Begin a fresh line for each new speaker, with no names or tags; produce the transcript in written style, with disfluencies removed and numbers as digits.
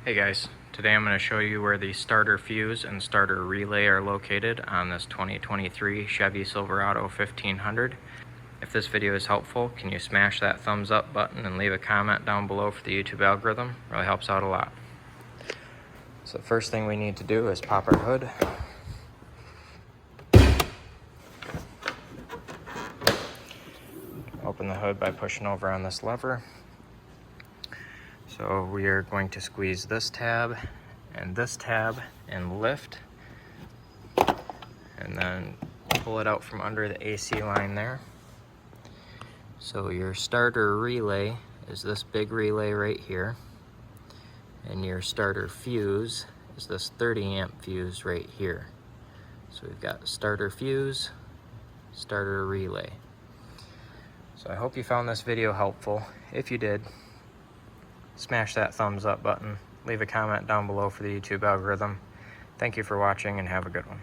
Hey guys, today I'm going to show you where the starter fuse and starter relay are located on this 2023 Chevy Silverado 1500. If this video is helpful, can you smash that thumbs up button and leave a comment down below for the YouTube algorithm? It really helps out a lot. So the first thing we need to do is pop our hood. Open the hood by pushing over on this lever. So we are going to squeeze this tab and lift, and then pull it out from under the AC line there. So your starter relay is this big relay right here, and your starter fuse is this 30 amp fuse right here. So we've got starter fuse, starter relay. So I hope you found this video helpful. If you did, smash that thumbs up button, leave a comment down below for the YouTube algorithm. Thank you for watching and have a good one.